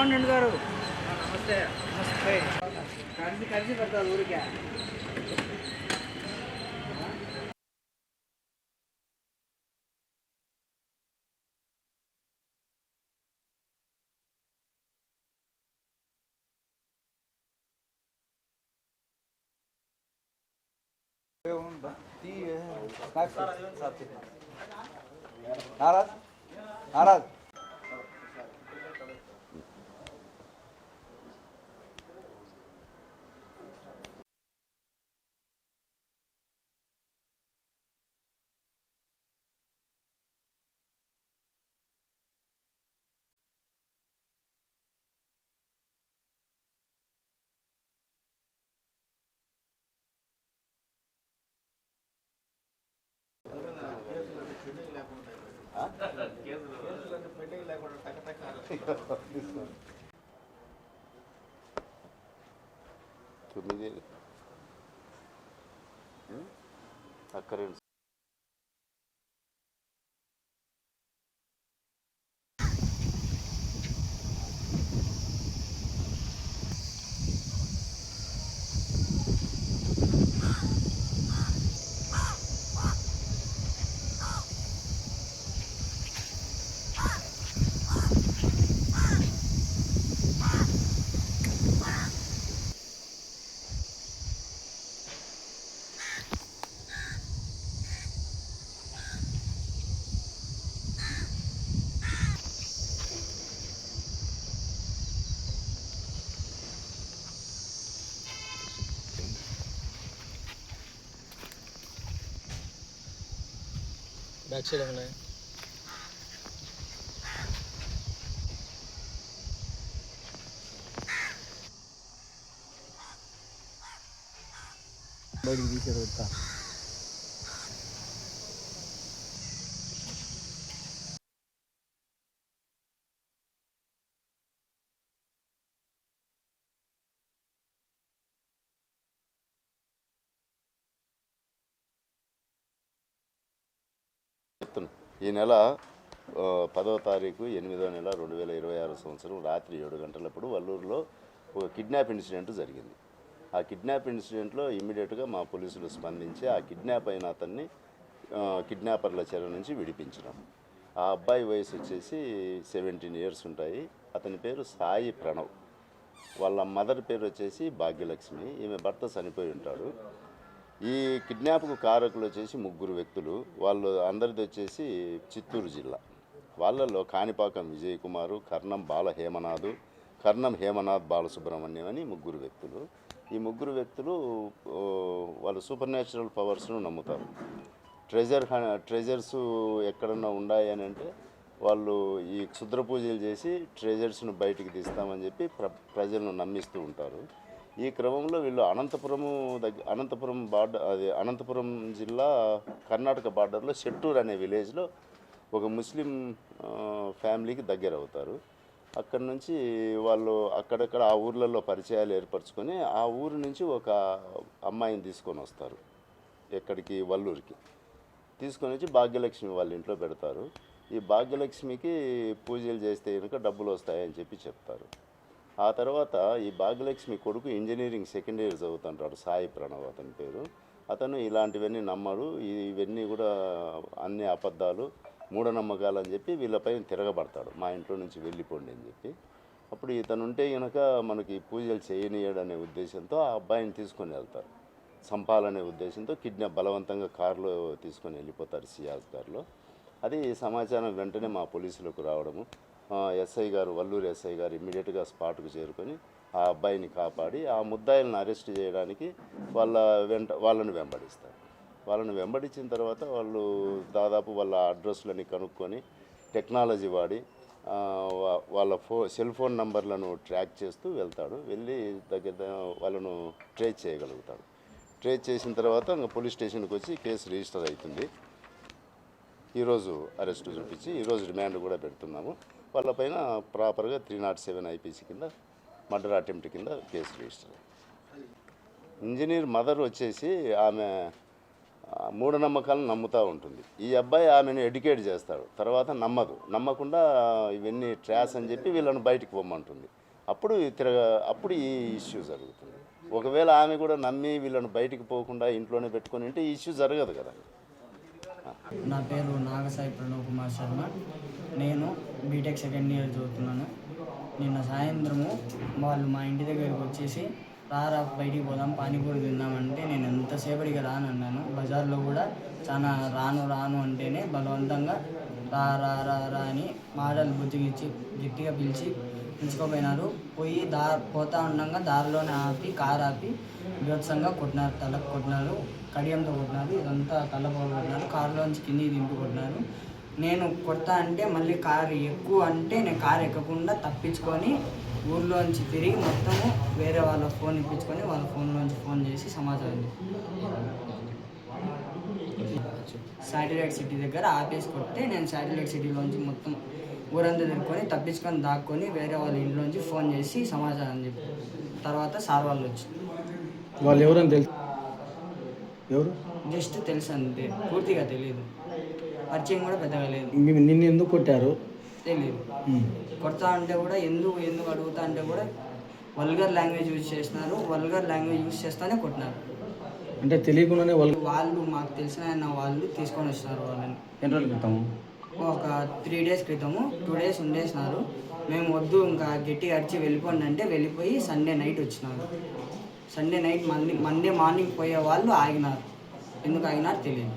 Correspondent గారు నమస్తే. నమస్తే. కలిసి కలిసి పెడతారు ఊరికే. नाराज नाराज అక్కరేంటి బ్యాక్ సైడ్ ఉన్నాయి. బయటికి తీసేది వస్తా. ఈ నెల 10వ తారీఖు 8వ నెల 2026 సంవత్సరం రాత్రి 7 గంటలప్పుడు వల్లూరులో ఒక కిడ్నాప్ ఇన్సిడెంట్ జరిగింది. ఆ కిడ్నాప్ ఇన్సిడెంట్లో ఇమ్మీడియట్గా మా పోలీసులు స్పందించి ఆ కిడ్నాప్ అయిన అతన్ని కిడ్నాపర్ల చెర నుంచి విడిపించినాం. ఆ అబ్బాయి వయసు వచ్చేసి 17 ఇయర్స్ ఉంటాయి. అతని పేరు సాయి ప్రణవ్. వాళ్ళ మదర్ పేరు వచ్చేసి భాగ్యలక్ష్మి. ఈమె భర్త చనిపోయి ఉంటాడు. ఈ కిడ్నాప్కు కారకులు వచ్చేసి 3 వ్యక్తులు. వాళ్ళు అందరిది వచ్చేసి చిత్తూరు జిల్లా. వాళ్ళల్లో కాణిపాకం విజయ్ కుమారు, కర్ణం హేమనాథ్ బాలసుబ్రహ్మణ్యం అని 3 వ్యక్తులు. ఈ 3 వ్యక్తులు వాళ్ళు సూపర్ న్యాచురల్ పవర్స్ను నమ్ముతారు. ట్రెజర్స్ ఎక్కడన్నా ఉన్నాయి అని అంటే వాళ్ళు ఈ క్షుద్ర పూజలు చేసి ట్రెజర్స్ను బయటికి తీస్తామని చెప్పి ప్రజలను నమ్మిస్తూ ఉంటారు. ఈ క్రమంలో వీళ్ళు అనంతపురం జిల్లా కర్ణాటక బార్డర్లో షెట్టూర్ అనే విలేజ్లో ఒక ముస్లిం ఫ్యామిలీకి దగ్గర అవుతారు. అక్కడి నుంచి వాళ్ళు అక్కడక్కడ ఆ ఊర్లలో పరిచయాలు ఏర్పరచుకొని ఆ ఊరు నుంచి ఒక అమ్మాయిని తీసుకొని వస్తారు. ఎక్కడికి? వల్లూరుకి తీసుకొని వచ్చి భాగ్యలక్ష్మి వాళ్ళ ఇంట్లో పెడతారు. ఈ భాగ్యలక్ష్మికి పూజలు చేస్తే కనుక డబ్బులు వస్తాయని చెప్పి చెప్తారు. ఆ తర్వాత ఈ భాగ్యలక్ష్మి కొడుకు ఇంజనీరింగ్ సెకండ్ ఇయర్ చదువుతుంటాడు, సాయి ప్రణవ్ అతని పేరు. అతను ఇలాంటివన్నీ నమ్మడు. ఇవన్నీ కూడా అన్ని అబద్ధాలు, మూఢనమ్మకాలు అని చెప్పి వీళ్ళపైన తిరగబడతాడు. మా ఇంట్లో నుంచి వెళ్ళిపోండి అని చెప్పి. అప్పుడు ఇతను ఉంటే కనుక మనకి పూజలు చేయనీయడనే ఉద్దేశంతో ఆ అబ్బాయిని తీసుకొని వెళ్తారు. చంపాలనే ఉద్దేశంతో బలవంతంగా కారులో తీసుకొని వెళ్ళిపోతారు, సియాజ్ కారులో. అది సమాచారం వెంటనే మా పోలీసులకు రావడము, ఎస్ఐ గారు, వల్లూరు ఎస్ఐ గారు ఇమ్మీడియట్గా స్పాట్కు చేరుకొని ఆ అబ్బాయిని కాపాడి ఆ ముద్దాయిలను అరెస్ట్ చేయడానికి వాళ్ళని వెంబడిస్తారు. వాళ్ళని వెంబడించిన తర్వాత వాళ్ళు దాదాపు వాళ్ళ అడ్రస్లని కనుక్కొని టెక్నాలజీ వాడి వాళ్ళ సెల్ ఫోన్ నంబర్లను ట్రాక్ చేస్తూ వెళ్తాడు. వెళ్ళి వాళ్ళను ట్రేస్ చేయగలుగుతాడు. ట్రేస్ చేసిన తర్వాత ఇంకా పోలీస్ స్టేషన్కి వచ్చి కేసు రిజిస్టర్ అవుతుంది. ఈరోజు అరెస్టు చూపించి ఈరోజు రిమాండ్ కూడా పెడుతున్నాము. వాళ్ళపైన ప్రాపర్గా 307 ఐపీసీ కింద మర్డర్ అటెంప్ట్ కింద కేసు రిజిస్టర్. ఇంజనీర్ మదర్ వచ్చేసి ఆమె మూఢనమ్మకాలను నమ్ముతూ ఉంటుంది. ఈ అబ్బాయి ఆమెను ఎడ్యుకేట్ చేస్తాడు, తర్వాత నమ్మకుండా ఇవన్నీ ట్రాష్ అని చెప్పి వీళ్ళని బయటికి పొమ్మంటుంది. అప్పుడు ఈ ఇష్యూ జరుగుతుంది. ఒకవేళ ఆమె కూడా నమ్మి వీళ్ళని బయటికి పోకుండా ఇంట్లోనే పెట్టుకొని ఉంటే ఈ ఇష్యూ జరగదు కదా. నా పేరు నాగసాయి ప్రణవ్ కుమార్ శర్మ. నేను బీటెక్ సెకండ్ ఇయర్ చదువుతున్నాను. నిన్న సాయంత్రము వాళ్ళు మా ఇంటి దగ్గరికి వచ్చేసి రారా బయటికి పోదాం పానీపూరి తిందామంటే నేను ఎంతసేపటికి రాను అన్నాను. బజార్లో కూడా చాలా రాను అంటేనే బలవంతంగా రా అని మాటలు బుద్ధిగిచ్చి గట్టిగా పిలుచుకోపోయినారు. పోయి పోతా ఉండగా దారిలోనే కారు ఆపి బీభత్సంగా కొట్టినారు, తలకు కొట్టినారు, కడియంతో కొట్టినారు, ఇదంతా తలపోలు కొట్టినారు, కారులోంచి కిందికి దింపి కొట్టినారు. నేను కొడతా అంటే మళ్ళీ కారు ఎక్కువ అంటే నేను కారు ఎక్కకుండా తప్పించుకొని ఊర్లోంచి తిరిగి మొత్తము వేరే వాళ్ళ ఫోన్ ఇప్పించుకొని వాళ్ళ ఫోన్లోంచి ఫోన్ చేసి సమాచారం శాటిలైట్ సిటీ దగ్గర ఆపేసి కొట్టే నేను శాటిలైట్ సిటీలోంచి మొత్తం ఊరంతా తిరుక్కొని తప్పించుకొని దాక్కొని వేరే వాళ్ళ ఇంట్లోంచి ఫోన్ చేసి సమాచారం చెప్పి తర్వాత సార్ వాళ్ళు వచ్చి వాళ్ళు ఎవరని తెలుసు? ఎవరు? జస్ట్ తెలుసు అంతే, పూర్తిగా తెలియదు, పరిచయం కూడా పెద్దగా లేదు. నిన్ను ఎందుకు కొట్టారు? తెలియదు. కొడతా అంటే కూడా ఎందుకు అడుగుతా అంటే కూడా వల్గర్ లాంగ్వేజ్ యూజ్ చేస్తున్నారు. వల్గర్ లాంగ్వేజ్ యూజ్ చేస్తానే కొట్టినారు. అంటే తెలియకుండానే వాళ్ళు మాకు తెలిసిన వాళ్ళు తీసుకొని వచ్చినారు వాళ్ళని. ఎన్ని రోజుల క్రితం? ఒక 3 days క్రితము 2 days ఉండేసినారు. మేము వద్దు ఇంకా గట్టిగా అడిచి వెళ్ళిపోండి అంటే వెళ్ళిపోయి సండే నైట్ వచ్చినారు. సండే నైట్ మండే మార్నింగ్ పోయే వాళ్ళు ఆగినారు. ఎందుకు ఆగినారు తెలియదు.